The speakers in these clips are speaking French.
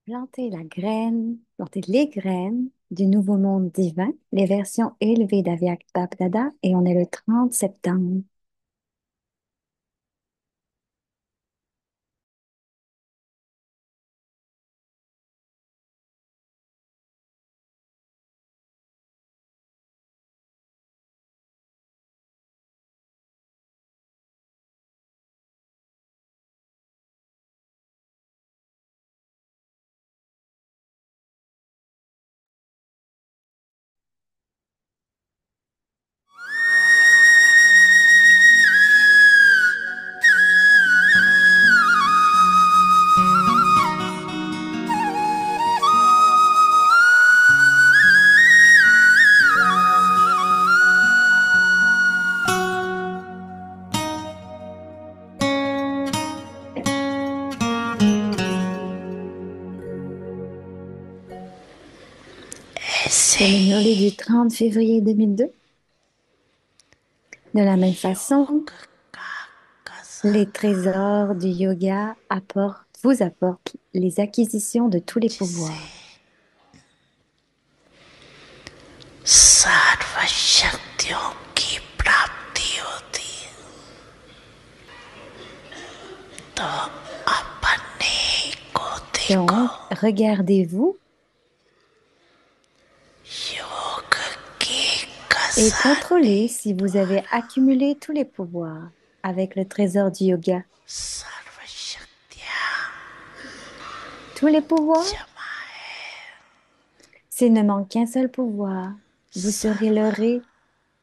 planter la graine, planter les graines du nouveau monde divin, les versions élevées d'Aviak Babdada, et on est le 30 septembre. C'est le Murli du 30 février 2002. De la même façon, les trésors du yoga vous apportent les acquisitions de tous les pouvoirs. सर्व शक्तियों की प्राप्ति होती है तो अपने को देखो Donc, regardez-vous योग की et कसौटी contrôlez si vous avez accumulé tous les pouvoirs avec le trésor du yoga. सर्व शक्तियाँ Tous les pouvoirs? जमा S'il ne manque qu'un seul pouvoir, vous serez leurré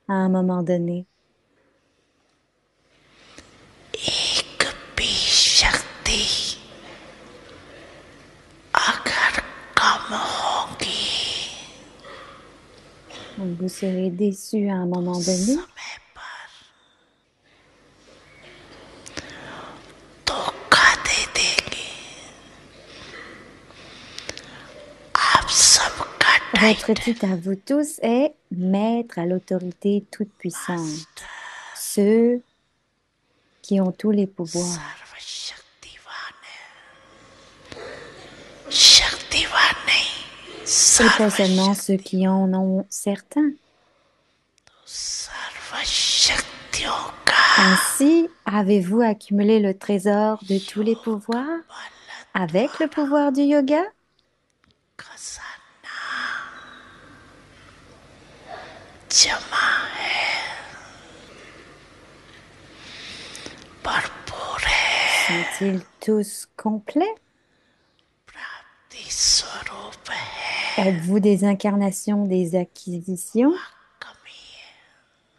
à un moment donné. एक भी शक्ति अगर कम होगी Donc, vous serez déçu à un moment donné. समय पर धोखा दे देगी आप सबका Votre titre à vous tous est Maître à l'autorité toute puissante. Ceux qui ont tous les pouvoirs. सर्वशक्तिवान है शक्तिवान नहीं Et pas seulement ceux qui en ont certains. सर्वशक्तियों का Ainsi, avez-vous accumulé le trésor de tous les pouvoirs avec le pouvoir du yoga? खजाना जमा है भरपूर है Sont-ils tous complets? प्राप्ति स्वरूप है Êtes-vous des incarnations des acquisitions? कमी है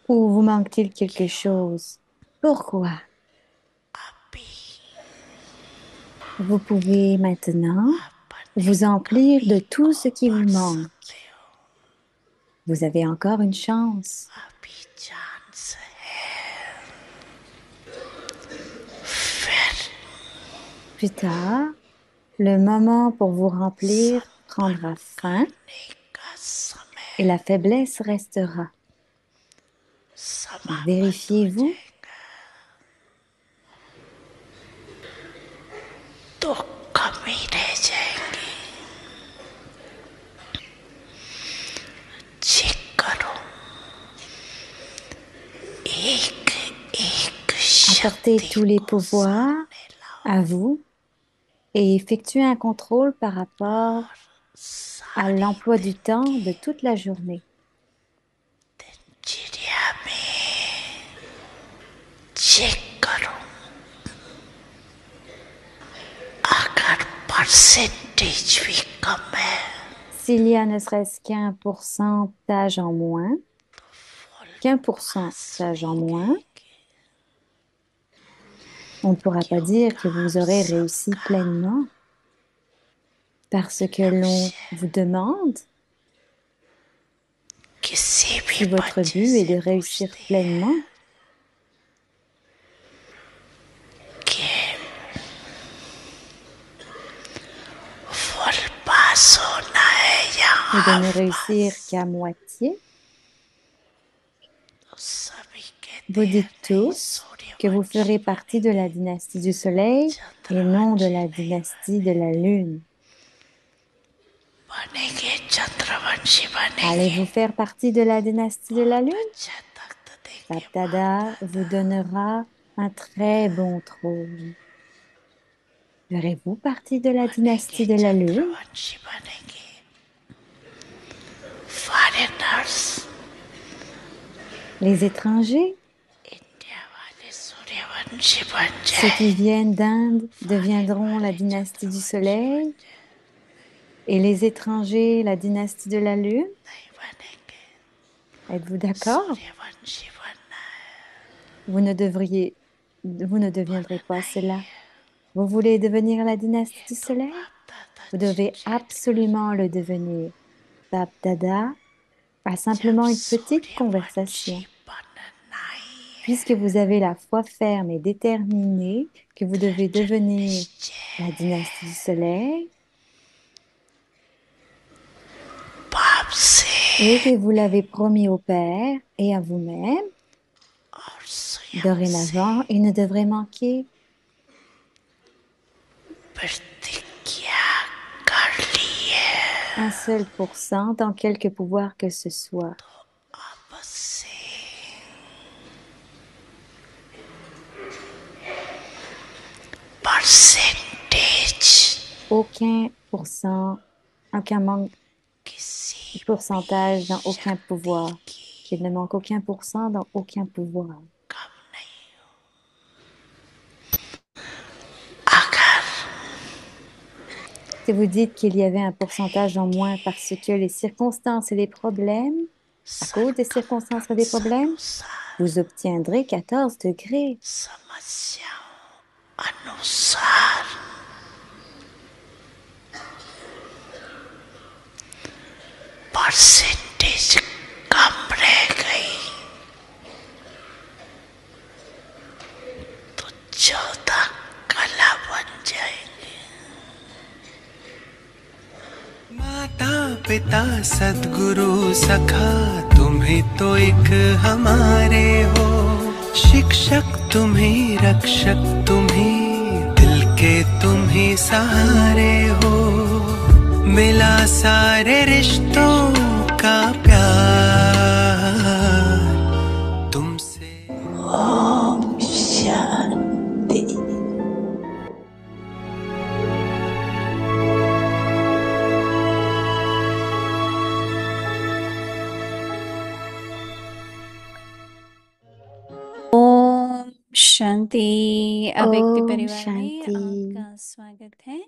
Ou vous manque-t-il quelque chose? Pourquoi? अभी Vous pouvez maintenant vous emplir de tout ce qui vous manque. Vous avez encore une chance. अभी चांस है फिर Plus tard, le moment pour vous remplir prendra fin का समय et la faiblesse restera. समाप्त Vérifiez-vous तो कमी रह जाएगी चेक करो एक एक apportez शक्ति tous les को pouvoirs सामने लाओ à vous et effectuez un contrôle par rapport à सारी l'emploi du temps de toute la journée. चिड़िया में चेक करो अगर परसेंटेज भी कम है S'il y a ne serait-ce qu'un pourcentage en moins, qu'un pourcentage en moins, on ne pourra pas dire que vous aurez réussi pleinement parce que l'on vous demande किसी भी si votre बच्चे but est से de réussir पूछते pleinement. कि फुल पास होना है या Et de ne half réussir पास qu'à moitié, तो सभी कहते vous हैं dites नहीं tous सूर्य que vous ferez partie de la dynastie du Soleil et non de la dynastie de la Lune. बनेंगे चंद्रवंशी बनेंगे Allez-vous faire partie de la dynastie de la Lune? अच्छा तख्त देंगे Bapdada vous donnera un très bon trône. Ferez-vous partie de la बनेंगे dynastie de la Lune? Chandravanshi बनेंगे foreigners Les étrangers, India वाले सूर्यवंशी बन ceux जाए qui viennent d'Inde, foreign deviendront la वाले dynastie du Chandravanshi Soleil बन जाए et les étrangers, la dynastie de la Lune. नहीं बनेंगे Êtes-vous d'accord? सूर्यवंशी बनना है Vous ne deviendrez बोला pas नहीं cela. Vous voulez devenir la dynastie ये du तो Soleil? बाप दादा Vous devez चैट कर absolument le devenir. Bapdada a जब simplement une petite सूर्यवंशी conversation. बनना ही Puisque vous avez la foi ferme et déterminée que vous devez दृढ़ devenir la निश्चय dynastie du Soleil बाप से et que vous l'avez promis au Père et à vous-même, और स्वयं से dorénavant, il ne devrait manquer प्रतिज्ञा कर ली है un seul pourcent dans quelque pouvoir que ce soit. अब से percentage Aucun pourcent, aucun manque किसी pourcentage भी dans aucun शक्ति pouvoir. की Qu'il ne manque aucun pourcent dans aucun pouvoir. कम नहीं अगर Si vous dites qu'il y avait un pourcentage en moins parce que les circonstances et les problèmes, à cause des circonstances et des problèmes, circumstance vous obtiendrez 14 degrés. समस्याओं अनुसार परसेंटेज कम रह गई तो 14 कला बन जाएंगे माता पिता सद्गुरु सखा तुम्हें तो एक हमारे हो शिक्षक तुम्हें रक्षक तुम्हें दिल के तुम्हें सहारे हो मिला सारे रिश्तों का प्यार तुमसे शांति ओम शांति अव्यक्ति Om परिवार में Shanti. आपका स्वागत है।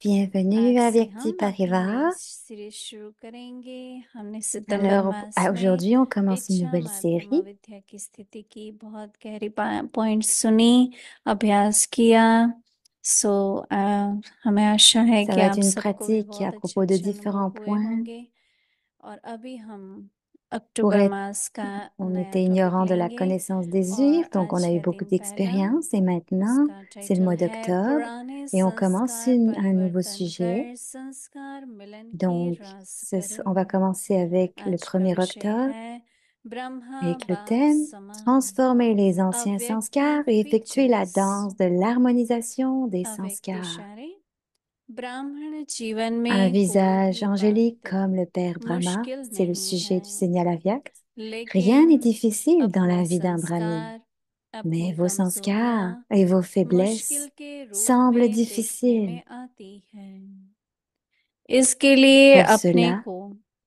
Bienvenue आज à से Vyakti हम अपनी नई Parivar. सीरीज शुरू करेंगे। हमने सितंबर Alors, मास में aujourd'hui, on commence une इच्छा nouvelle माध्यम série. अविद्या की स्थिति की बहुत गहरी पॉइंट सुनी, अभ्यास किया। हमें आशा है Ça कि va être आप une सबको भी pratique à बहुत अच्छे propos de अच्छे अनुभव différents हुए points. होंगे। और अभी हम Pour अक्टूबर être, मास का on नया était topic ignorant de la लेंगे connaissance des और juifs, donc on आज a eu का beaucoup दिन पहला, d'expérience. Et maintenant, उसका c'est le टाइटल mois है d'octobre पुराने et on commence संस्कार un nouveau परिवर्तन sujet. कर संस्कार मिलन की Donc, रास on va करो। commencer avec le आज का 1er विषय octobre है ब्रह्मा avec le बाप thème समान transformer les anciens अव्यक्ति sanskars et effectuer la features. danse de l'harmonisation des अव्यक्ति sanskars. शारे ब्राह्मण जीवन Un में कोई visage भी angélique बात comme le Père Brahma, मुश्किल c'est le नहीं sujet है, du signal Avyak. Rien n'est लेकिन difficile dans अपने la vie d'un brahmin, संस्कार, mais अपनी vos sanskars कमजोरियां et vos मुश्किल faiblesses के रूप semblent में देखने difficiles. में आती है। इसके लिए Pour अपने cela, को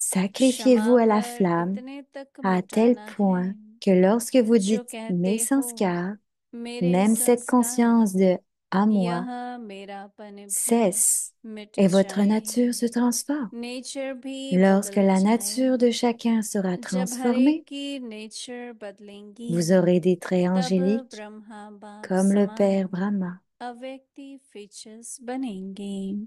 sacrifiez-vous क्षमा à la कर flamme इतने तक à tel मिटाना है point que lorsque vous जो dites mes कहते हो sanskars, मेरे même cette संस्कार, conscience de à moi यह मेरापन भी cesse मिट et votre जाए, nature se transforme. नेचर भी Lorsque बदल la जाए। nature de chacun sera जब हर एक transformée, की नेचर बदलेंगी vous aurez des traits तब angéliques ब्रह्मा बाप comme le Père समान Brahma. अव्यक्ति फीचर्स बनेंगे।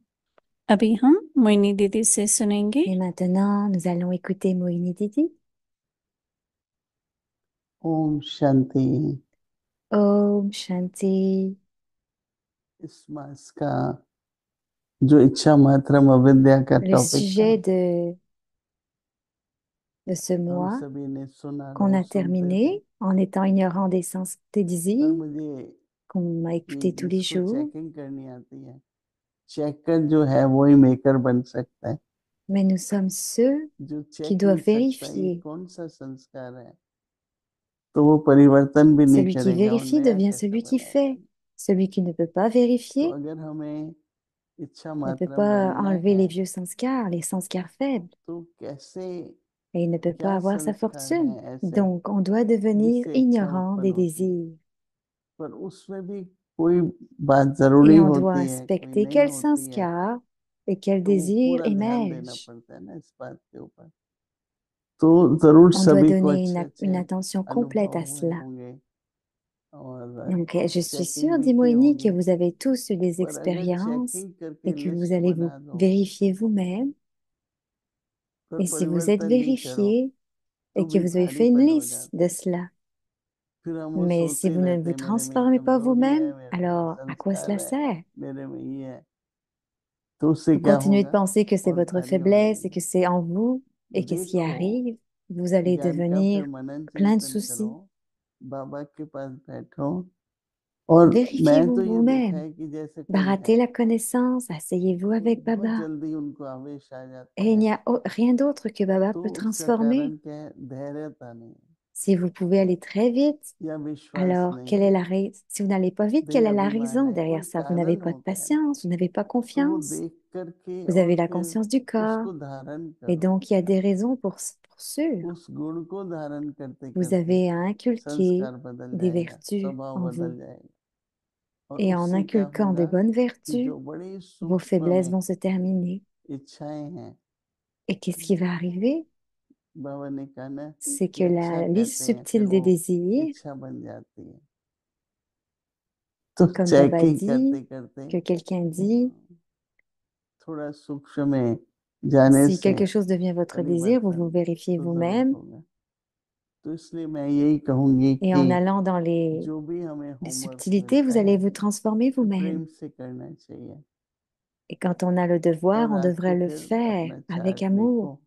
अभी हम मोहिनी दीदी से सुनेंगे। Et maintenant, nous allons écouter Mohini Didi. Om Shanti. Om Shanti. इस मास का जो इच्छा मात्रम अविद्या का Le टॉपिक था, sujet de ce हम mois सभी ने सुना qu'on रोज a सुनते terminé, थे। en étant ignorant des sens des पर désirs मुझे qu'on a कि écouté tous les जिसको jours. चेकिंग करनी आती है, चेकर जो है वही मेकर बन सकता है। Mais nous sommes ceux जो qui चेक नहीं doivent सकता ये vérifier. कौन सा संस्कार है, तो वो परिवर्तन भी नहीं Celui qui करेगा और vérifie नया devient कैसे celui qui बनाएगा। fait. Celui qui ne peut pas तो vérifier अगर हमें इच्छा ne peut मात्रम pas बनना enlever है, les vieux sanskars, les sanskars faibles, तो कैसे, et il ne peut pas क्या avoir sa संस्कार fortune. है ऐसे Donc, on doit devenir जिससे इच्छा ignorant उत्पन्न des होती है। désirs. पर उसमें भी कोई बात जरूरी Et on doit होती है, कोई inspecter नहीं quel होती है, sanskar et quel तो वो désir पूरा ध्यान देना émerge. पड़ता है ना इस बात के ऊपर। तो जरूर On doit सभी को donner अच्छे une अच्छे attention complète अनुभव à हुए cela. होंगे और Donc, je suis checking sûre, भी dit की Moïni, que होगी। vous avez tous eu des पर अगर expériences चेकिंग करके et que vous list allez vous बना दो, vérifier vous-même. पर Et si vous êtes परिवर्तन नहीं करो, vérifié तो et que भी vous avez fait une भारीपन हो liste जाता de है। cela, फिर हम वो mais si सोचते ही vous ne रहते vous हैं मेरे में ये transformez pas कमजोरी vous-même, है, मेरे में ये alors à quoi संस्कार cela है, sert? मेरे में ये है, तो उससे Vous क्या continuez de होगा, penser que c'est और votre भारी हो faiblesse et जाएंगे। que c'est en vous et qu'est-ce qui देखो, arrive? Vous allez ज्ञान का फिर devenir मनन plein de चिंतन करो, soucis. बाबा के पास बैठो, और मैं Vérifiez-vous तो ये देखा vous-même. है कि जैसे कोई Barattez है la connaissance, asseyez-vous तो avec बहुत Baba. जल्दी उनको आवेश आ Et जाता il है। n'y a rien d'autre que Baba तो peut उसका transformer. कारण क्या है, धैर्यता नहीं Si vous pouvez aller très vite, या विश्वास alors quelle नहीं, est la raison? Si vous n'allez pas vite, quelle देह est la अभिमान raison है, कोई derrière ça? Vous n'avez कारण pas de हो गया ना, patience, vous n'avez pas तो वो confiance, देख करके vous और avez la फिर conscience du corps. उसको धारण Et करो, donc, il y a des raisons pour sûr. उस गुण को धारण करते Vous करते avez à inculquer संस्कार बदल des जाएगा, vertus स्वभाव en बदल vous. जाएगा, और Et en उससे क्या inculquant होगा des bonnes कि vertus, जो बड़ी vos सूक्ष्म faiblesses में vont se terminer. इच्छाएं हैं, Et qu'est-ce qui va arriver? बाबा ने कहा ना C'est कि que अच्छा la liste कहते हैं, फिर subtile वो des désirs, इच्छा बन जाती है। तो comme Baba चेकिंग करते dit, करते que quelqu'un dit, थोड़ा सूक्ष्म में जाने si से quelque chose devient votre désir, vous vous परिवर्तन vérifiez तो जरूर vous-même. होगा। तो इसलिए मैं यही कहूंगी Et कि en allant dans जो भी हमें les होमवर्क subtilités, मिलता vous allez है vous transformer तो vous-même. प्रेम से करना चाहिए, Et quand on a le devoir, और on आके devrait le फिर faire अपना avec चार्ट amour. देखो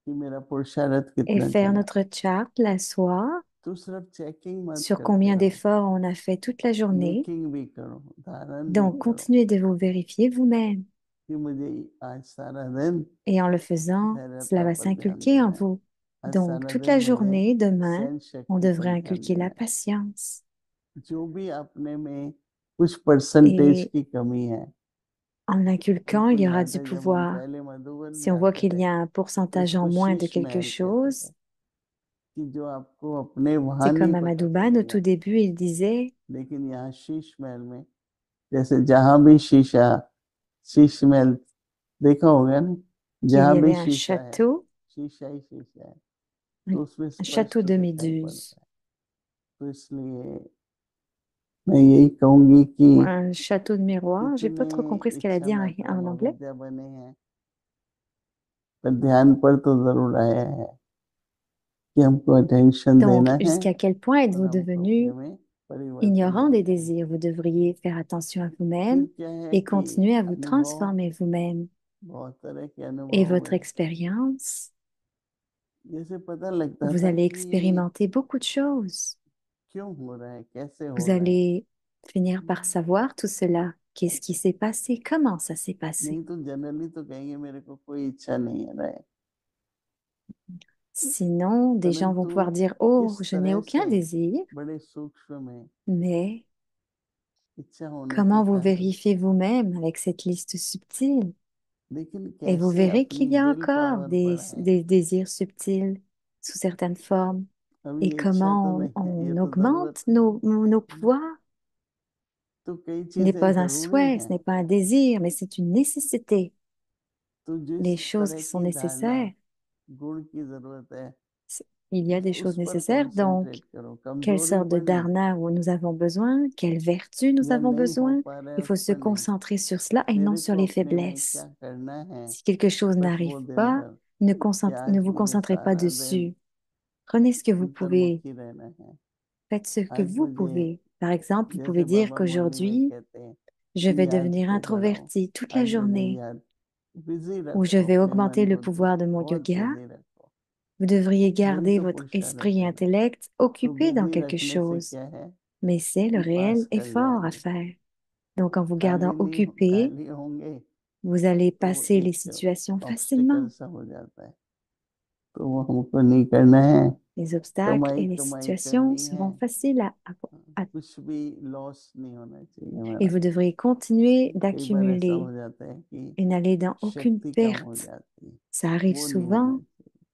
कि मेरा पुरुषार्थ Et कितना faire चला। notre charte la soir तो सिर्फ चेकिंग मत sur करते combien रहो, d'efforts on a fait toute la journée. Making भी करो, धारण भी Donc, करो, continuez de vous vérifier vous-même. कि मुझे आज सारा दिन Et en le faisant, cela धैर्यता va पर ध्यान s'inculquer en देना है, vous. आज Donc, सारा toute दिन la मुझे journée, demain, सहन on शक्ति पर devrait ध्यान inculquer la देना है। patience. जो भी अपने में कुछ परसेंटेज Et की कमी है, en inculquant, il हमको y aura याद du है जब हम pouvoir. पहले मधुबन Si में on voit आते qu'il थे y a un तो pourcentage en इसको moins de शीश quelque महल कहते chose, थे, कि जो आपको अपने c'est वहां नहीं comme à पता Madouban, au चलेगा, tout début, il disait लेकिन यहाँ शीश महल में, जैसे जहां भी शीशा, शीश महल देखा होगा ना, qu'il y जहां भी avait un शीशा है, château, शीशा ही शीशा है, un, तो उसमें un château स्पष्ट de दिखाई méduses, पड़ता है। तो इसलिए मैं यही कहूंगी ou कि un château de miroir. J'ai pas कितने trop compris ce qu'elle a इच्छा dit मात्रा en anglais. अविद्या बने हैं, पर ध्यान पर तो जरूर आया है कि हमको अटेंशन Donc, देना है, jusqu'à quel point और êtes-vous हमको अपने devenu में परिवर्तन ignorant des करना है। désirs? Vous devriez faire attention à फिर vous-même क्या है et कि continuer à vous अनुभव, transformer vous-même. बहुत तरह के Et अनुभव votre हुए, expérience, जैसे पता लगता vous था allez कि ये expérimenter beaucoup de choses. क्यों हो रहा है, कैसे हो Vous रहा है। allez finir par savoir tout cela. Qu'est-ce qui s'est passé? Comment ça s'est passé? नहीं तो जनरली तो कहेंगे मेरे को कोई इच्छा नहीं है रहा है, Sinon, des gens vont परंतु pouvoir dire, Oh, किस je n'ai तरह aucun से désir, बड़े सूक्ष्म में mais इच्छा होने के comment vous कारण, vérifiez vous-même avec cette liste subtile? लेकिन Et vous कैसे verrez qu'il अपनी y a will encore power बढ़ाए। des désirs subtils sous certaines formes. अभी Et ये इच्छा तो comment नहीं है, ये on तो जरूरत augmente है, nos है ना? pouvoirs. तो कई Ce n'est चीजें pas un जरूरी souhait, ce हैं, n'est pas un désir, mais c'est une nécessité. तो जिस Les choses तरह qui sont की धारणा nécessaires, गुण की जरूरत है, il y a des choses उस पर nécessaires. Donc, कंसंट्रेट करो, quelle sorte de कमजोरीपन dharna où nous avons besoin, quelle vertu nous या avons नहीं हो besoin. पा रहा है Il faut उस se पर नहीं, concentrer sur cela et non मेरे sur को les अपने में क्या faiblesses. करना है, Si quelque chose बस n'arrive वो दिन pas, भर, कि ne आज vous मुझे concentrez pas सारा दिन dessus. Prenez ce que vous pouvez. अंतर्मुखी रहना है। Faites ce que आज vous मुझे, pouvez. Par exemple, vous pouvez जैसे dire बाबा मोहिनी में qu'aujourd'hui, कहते हैं je कि vais याद devenir को बढ़ाओ, introverti toute la आज मुझे journée, याद, बिजी ou je रखो vais अपने मन augmenter le बुद्धि pouvoir de को, mon बहुत yoga, बिजी रखो, Vous devriए वही garder तो votre esprit पुरुषार्थ et है। intellect तो occupés dans बुद्धि quelque रखने से chose, क्या है mais c'est le कि पास réel कर effort à जाएंगे। faire. Donc, en vous gardant खाली नहीं occupé, खाली होंगे vous allez तो passer les एक situations ऑब्स्टिकल facilement, सा हो जाता है, तो वो हमको नहीं करना है। les obstacles कमाई et les कमाई situations करनी है, seront faciles à- कुछ भी लॉस नहीं होना चाहिए et हमारा। vous devriez continuer कई बार ऐसा d'accumuler हो जाता है कि et n'aller dans aucune शक्ति कम हो perte. जाती है, Ça arrive वो नहीं होना souvent चाहिए।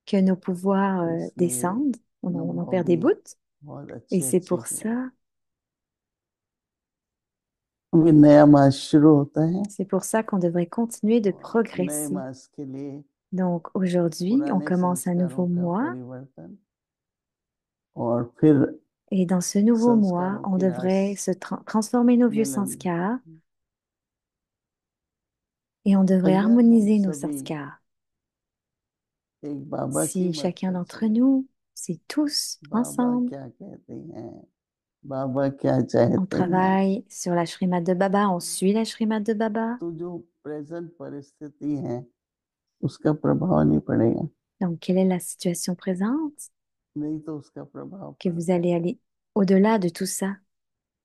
que nos pouvoirs इसलिए descendent, on en अनुभव perd des भी bouts, बहुत et अच्छे c'est अच्छे pour हुए। ça, अभी नया मास शुरू होता है, c'est pour ça qu'on devrait continuer de और नए progresser. मास के लिए Donc aujourd'hui, on पुराने commence un संस्कारों nouveau का mois परिवर्तन और फिर et dans ce nouveau mois, संस्कारों on की रास devrait transformer nos vieux Milan. sanskars et on devrait अगर हम harmoniser nos सभी sanskars. एक बाबा की Si मत chacun पर d'entre चले, nous, si tous बाबा ensemble, क्या कहते हैं, बाबा क्या on चाहते हैं, travaille sur la Shrimad de Baba, on suit la Shrimad de Baba, तो जो प्रेजेंट परिस्थिति है उसका प्रभाव नहीं पड़ेगा, donc quelle est la situation présente? नहीं तो उसका प्रभाव Que vous पड़ता है। allez aller au-delà de tout ça. तो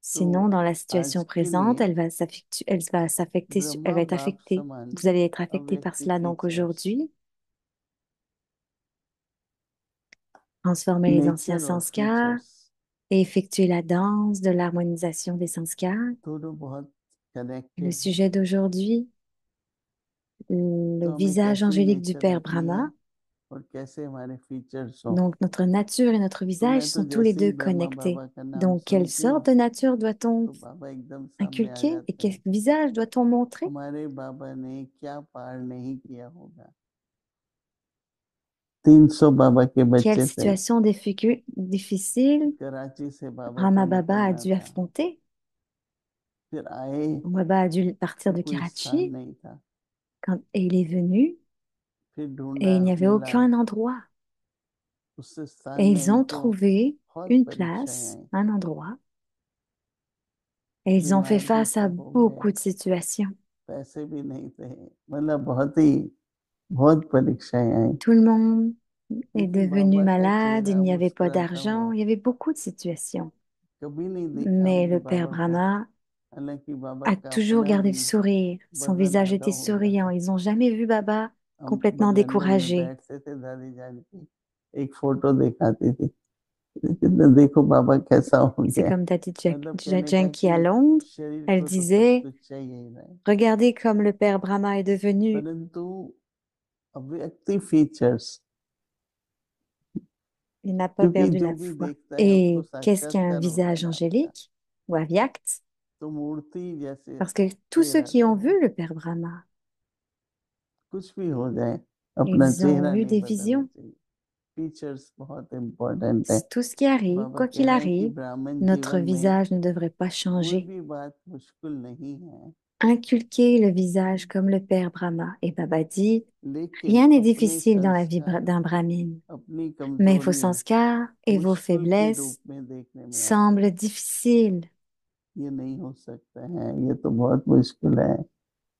Sinon, dans la आज situation के लिए présente, elle va ब्रह्मा être बाप affectée. समान Vous allez être affecté par अव्यक्ति cela. Donc features, aujourd'hui, transformez les anciens nature और sanskars features et effectuez la danse de l'harmonisation des sanskars. दोनों बहुत Le कनेक्टेड है। sujet d'aujourd'hui, le तो हमें visage कैसी angélique du नेचर Père रखनी है Brahma. और कैसे हमारे फीचर्स हो। Donc notre nature et notre तो visage मैं तो sont tous les जैसे ही deux ब्रह्मा connectés. बाबा का नाम Donc quelle सुनती sorte हूँ de nature doit-on तो बाबा एकदम सामने आ inculquer et जाते quel हैं। visage doit-on montrer? हमारे बाबा ने क्या पार नहीं किया होगा। 300 बाबा के Quelle बच्चे थे, situation difficile कराची से बाबा को Brahma Baba a निकलना dû था, affronter. फिर आए Baba a dû partir तो de कोई स्थान Karachi नहीं था, et il est venu फिर et ढूंढा il n'y avait मिला, aucun endroit. उस स्थान Et में ils ont इनको trouvé बहुत une परीक्षाएं place, आई, un endroit, et ils ont fait बीमार भी face à सब हो गए, beaucoup de situations. पैसे भी नहीं थे, मतलब बहुत परीक्षाएं आई। Tout le monde est लेकिन devenu बाबा का malade, il चेहरा n'y avait pas मुस्कुराता d'argent, हुआ, il y avait beaucoup de situations. कभी नहीं देखा Mais हमने le Père बाबा को, Brahma हालांकि बाबा a का toujours अपना gardé le भी sourire. Son वरदान visage अदा était हो गया souriant. था। Ils n'ont jamais vu Baba हम complètement बरगंडे में découragé. बैठते थे, दादी जान की एक फोटो दिखाती थी, लेकिन देखो बाबा कैसा हो C'est गया, comme Tati मतलब कहने का Janki à कि Londres. शरीर Elle को तो सब disait, कुछ चाहिए ही नहीं, regardez comme le Père Brahma est devenu. परंतु अव्यक्ति फीचर्स, Il n'a pas क्योंकि perdu जो la भी foi. देखता है उसको Et qu'est-ce qu'un साक्षात्कार होता visage जाता है, angélique ou avyakt? तो मूर्ति जैसे Parce que tous ceux चेहरा qui ont रहे, vu le Père Brahma, कुछ भी हो जाए अपना ils ont चेहरा eu नहीं des बदलना visions. चाहिए। फीचर्स बहुत इम्पोर्टेंट है। Tout ce qui arrive, बाबा quoi कह qu'il रहे हैं कि arrive, ब्राह्मण notre जीवन में visage ne devrait pas कोई changer. भी बात मुश्किल नहीं है, Inculquer le visage comme le Père Brahma. Et Baba dit, लेकिन rien n'est अपने difficile dans la vie संस्कार d'un brahmine. अपनी Mais vos कमजोरियों sanskars et vos मुश्किल के faiblesses रूप में देखने में आते semblent हैं। difficiles. ये नहीं हो सकता है, ये तो बहुत मुश्किल है,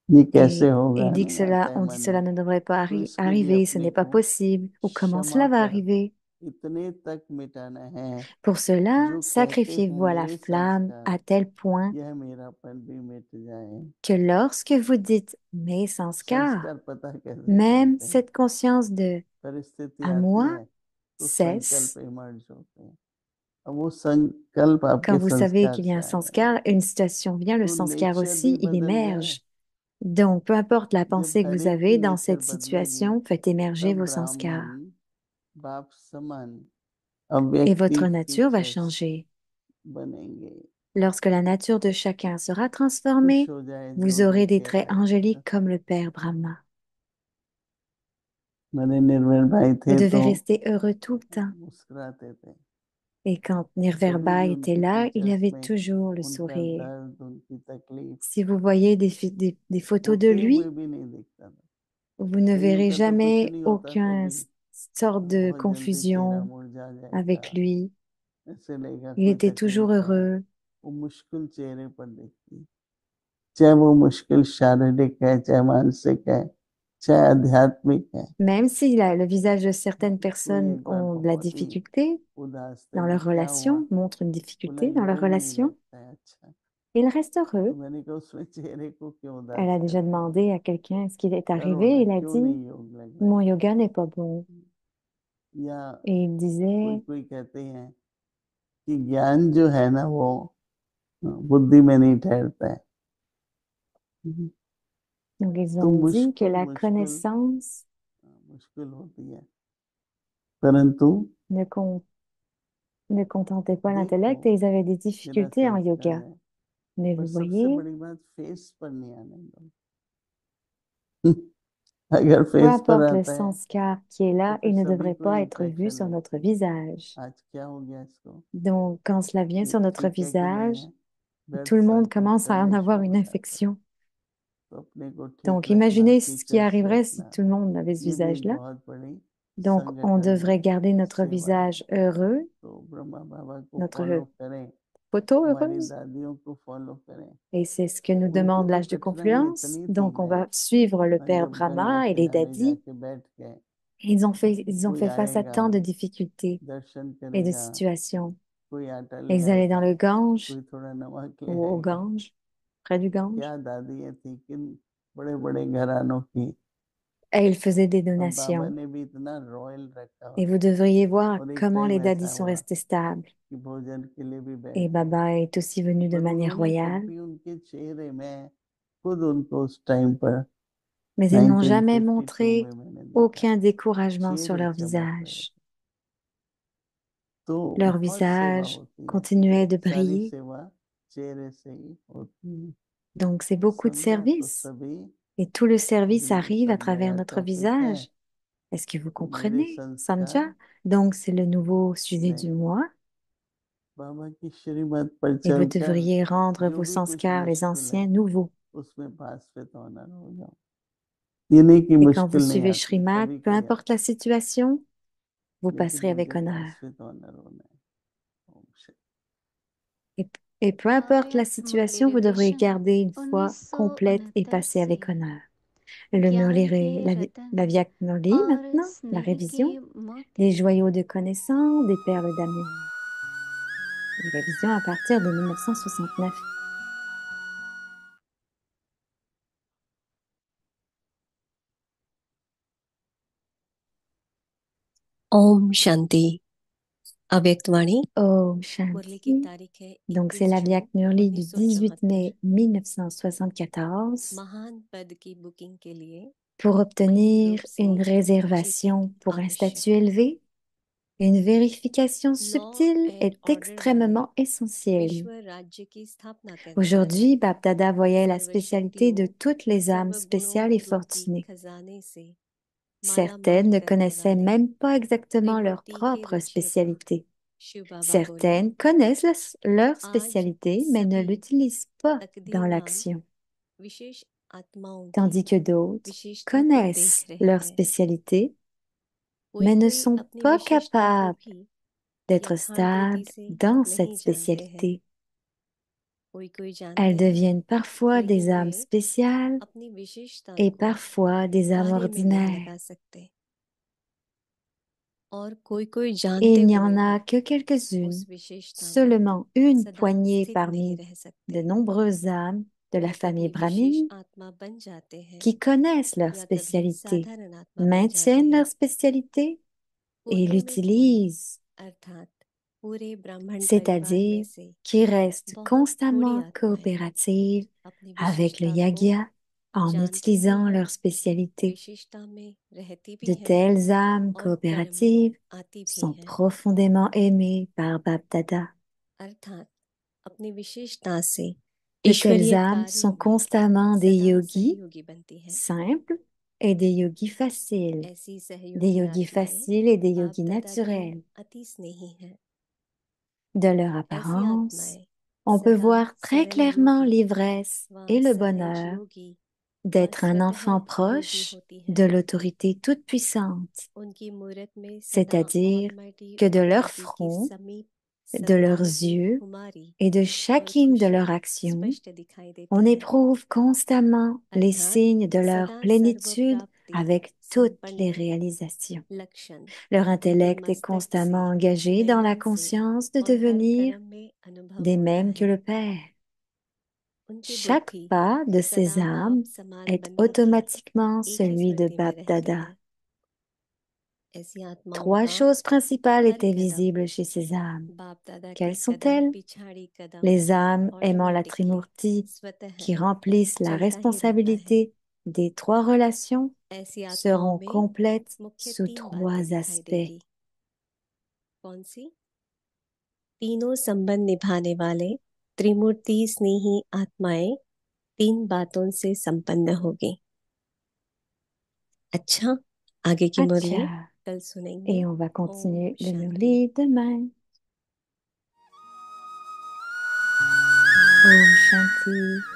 ये कैसे Et होगा, dit que नहीं cela, आता है on dit मन cela में। ne devrait pas तो इसके लिए arriver, ce अपने n'est pas को possible, ou comment क्षमा cela va कर arriver. इतने तक मिटाना है, Pour cela, जो कहते sacrifiez-vous à la होंगे flamme संस्कार à tel point यह मेरापन भी मिट जाए। que lorsque vous dites mes sanskars, संस्कार पता कैसे même चलते हैं, cette conscience de परिस्थिति à आती moi है तो cesse. संकल्प इमर्ज होते हैं, अब वो संकल्प Quand आपके vous savez संस्कार qu'il y a से un आ जाएंगे, sanskar, une situation vient, le तो sanskar नेचर भी aussi, il बदल जाए। émerge. Donc, peu importe la जब pensée que हर vous एक की avez dans नेचर cette बदलेगी situation, faites émerger तब vos ब्राह्मण sanskars. बाप समान Et अव्यक्ति votre nature va features changer. बनेंगे। Lorsque la nature de chacun sera खुश transformée, हो जाए vous जो aurez des देखे traits रहे। angéliques comme le Père Brahma. मेरे निर्मल भाई Vous थे devez तो rester heureux tout le temps. मुस्कुराते थे, Et quand कभी Nirverba भी était उनकी là, il फीचर्स avait में toujours le उनका sourire. दर्द, उनकी तकलीफ Si vous voyez des photos de होते हुए lui, भी नहीं दिखता था। vous ne कईयों verrez का तो कुछ jamais नहीं होता तो aucune भी sorte de बहुत जल्दी चेहरा confusion मुरझा avec जाएगा, lui. ऐसे लगेगा Il कोई était toujours तकलीफ है, heureux. वो मुश्किल चेहरे पर दिखती, चाहे वो मुश्किल शारीरिक है चाहे मानसिक है चाहे आध्यात्मिक है, Même si le visage de certaines कोई personnes एक बार ont de la बहुत ही difficulté उदास थे dans कि leur क्या हुआ, relation, montrent une बोला difficulté dans leur यूं नहीं relation, लगता है अच्छा। ils restent तो heureux. मैंने कहा उसमें चेहरे को क्यों Elle उदास a déjà करते हो, demandé à quelqu'un ce qui est करो arrivé. ना, Il a क्यों dit, नहीं योग लग रहा mon है। yoga n'est pas bon. या Et il कोई disait, कोई कहते हैं कि ज्ञान जो है ना वो बुद्धि में नहीं ठहरता है। donc ils तो ont dit que मुश्किल la मुश्किल connaissance मुश्किल होती है, परंतु ne, ne contentait pas देखो l'intellect et ils avaient des मेरा difficultés en संस्कार yoga. है, Mais पर vous सबसे voyez, बड़ी बात फेस पर नहीं आने दो। अगर peu फेस पर importe le आता है sanskar qui est तो là, फिर il ne सभी devrait को pas être vu impression sur है notre कि visage. आज क्या हो गया इसको, Donc, quand cela vient ये sur notre ठीक है कि नहीं visage, है, bed tout le monde cycle commence à en करने avoir शुरू une हो जाते हैं। infection. तो अपने को ठीक Donc, रखना, imaginez ce qui features arriverait si रखना, tout le monde avait ce ये भी एक visage-là. बहुत बड़ी Donc, on संगठन devrait है, garder notre सेवा है। visage heureux, तो ब्रह्मा बाबा को notre फॉलो करें, photo हमारी heureuse. दादियों को फॉलो करें। Et c'est ce que nous उनको demande तो l'âge de कठिनाई confluence. इतनी थी Donc, on ना, va suivre le और père जब गंगा Brahma et les किनारे dadis. जाके बैठ गए, Ils ont कोई fait face à आएगा, tant de difficultés दर्शन et de करेगा, situations. कोई आटा Et ले ils allaient dans आएगा, le Gange कोई थोड़ा नमक ले ou au आएगा। Gange, près du Gange. क्या दादियाँ थी, किन बड़े बड़े घरानों की। Et ils faisaient des अब बाबा donations. ने भी इतना रॉयल रखा Et हुआ vous है, devriez voir और एक comment les टाइम dadis ऐसा sont हुआ restés stables. कि भोजन के लिए भी Et बैठे, Baba est aussi venu de पर manière उन्होंने royale. कभी उनके चेहरे में, खुद उनको उस टाइम पर Mais ils n'ont jamais 1952 montré में मैंने देखा, aucun découragement sur चेहरे leur चमक रहे visage. थे। तो Leur बहुत सेवा visage होती है, continuait de सारी briller. सेवा चेहरे से ही होती है। Donc, c'est beaucoup de समझा तो service. सभी Et tout le service अभी arrive à सब travers नया notre टॉपिक है, visage. Est-ce que vous तो मेरे comprenez, संस्कार Samja? Donc, c'est le nouveau sujet नहीं, du mois. बाबा की श्रीमत पर Et vous चलकर devriez rendre जो vos भी कुछ sanskars, les मुश्किल है anciens, nouveaux. उसमें पास पे तो ऑनर हो जाओ। ये नहीं कि Et quand vous मुश्किल नहीं suivez आती, Srimad, कभी peu कभी importe आती, la situation, vous लेकिन passerez मुझे avec honneur. पास पे तो ऑनर होना है। ओम Shanti. Et, et peu importe la Aryan situation, vous devriez मुरलीविदर्शन garder une foi complète et 1969 passer से avec honneur. Le ज्ञान के Murli, रतन la Viaknoli और maintenant, la स्नेह के révision, मोती les joyaux de connaissance, des perles d'amour. Révision à partir de 1969. ओम शांति अव्यक्तवाणी Om मुरली की Shanti. तारीख है Donc, c'est 21 la जून Viaknurli du 18 1974। mai 1974 महान पद की बुकिंग के लिए pour महीन obtenir रूप से une चिन्हित réservation pour un आवश्यक statut élevé. Une vérification law subtile and est order द्वारा extrêmement essentielle. विश्व राज्य की स्थापना करने वाले Aujourd'hui, Bapdada voyait la spécialité सर्वशक्तियों de toutes les âmes सर्वगुणों spéciales et रूपी fortunées. खजाने से माला Certaines माल ne करने connaissaient वाले même pas exactement leur त्रिमूर्ति के propre रचयिता spécialité. शिव बाबा बोले Certaines connaissent leur आज spécialité, mais ne सभी l'utilisent pas dans तकदीरवान l'action, विशेष आत्माओं की tandis que d'autres विशेषता को देख connaissent रहे leur हैं spécialité, कोई mais ne कोई sont अपनी pas विशेषता को capables भी d'être यथार्थ रीति stables से dans cette नहीं जानते हैं spécialité. कोई जानते Elles हैं deviennent parfois कोई des âmes इनमें spéciales अपनी विशेषता et को parfois des âmes कार्य में नहीं ordinaires. लगा सकते और कोई Et जानते il n'y हुए en भी a que quelques-unes, उस विशेषता में seulement une सदा poignée स्थित नहीं parmi रह de सकते nombreuses âmes de la वे famille कभी विशेष brahmine आत्मा बन जाते हैं qui connaissent leur या कभी spécialité, साधारण आत्मा बन जाते maintiennent leur हैं spécialité et कोटों में कोई l'utilisent, अर्थात पूरे ब्राह्मण परिवार में c'est-à-dire से qui restent बहुत थोड़ी constamment आत्माएं coopératives अपनी avec le विशेषता को yagya en जानती भी utilisant हैं leur spécialité. विशेषता में रहती भी De हैं telles âmes और कर्म में coopératives आती भी sont हैं profondément aimées par Bapdada. अर्थात अपनी विशेषता से De telles ईश्वरीय âmes कार्यों sont में constamment des सदा yogis सहयोगी बनती हैं simples et des yogis faciles, ऐसी des सहयोगी yogis आत्माएं faciles et des बाप yogis दादा की naturels. अति स्नेही हैं De leur ऐसी apparence, आत्माएं on peut सदा voir très सरल clairement योगी l'ivresse व et le सहज bonheur योगी व d'être un स्वतः enfant योगी proche होती de हैं l'autorité toute-puissante, उनकी मूरत में सदा c'est-à-dire almighty que de leur authority की front, समीप de leurs सद्भाव की yeux खुमारी et de और chacune de खुशी leurs actions, स्पष्ट दिखाई on देती है éprouve constamment les अर्थात signes de leur सदा सर्व plénitude प्राप्ति avec toutes संपन्न les réalisations. लक्षण Leur उनके intellect est मस्तक constamment से, engagé dans la नयन से conscience de और हर devenir कर्म में अनुभव des होता mêmes que है। le Père. उनकी Chaque बुद्धि pas de ces सदा बाप âmes समान est बनने की automatiquement एक ही celui de स्मृति में Bap रहती Dada. है। ऐसी आत्माओं Trois का choses principales हर étaient कदम visibles chez ces âmes. बाप दादा के Quelles कदम sont-elles? पिछाड़ी कदम Les âmes aimant la automatically Trimurti, स्वतः qui remplissent la चलता ही रहता है। responsabilité des trois relations, ऐसी आत्माओं seront में complètes मुख्य sous 3 बातें trois दिखाई aspects. देगी। कौन सी? तीनों संबंध निभाने वाले त्रिमूर्ति स्नेही आत्माएं 3 बातों से संपन्न होगी। अच्छा, आगे की मुरली Acha. कल सुनेंगे। Et on va Om continuer le Shanti. Murli demain. Om Shanti.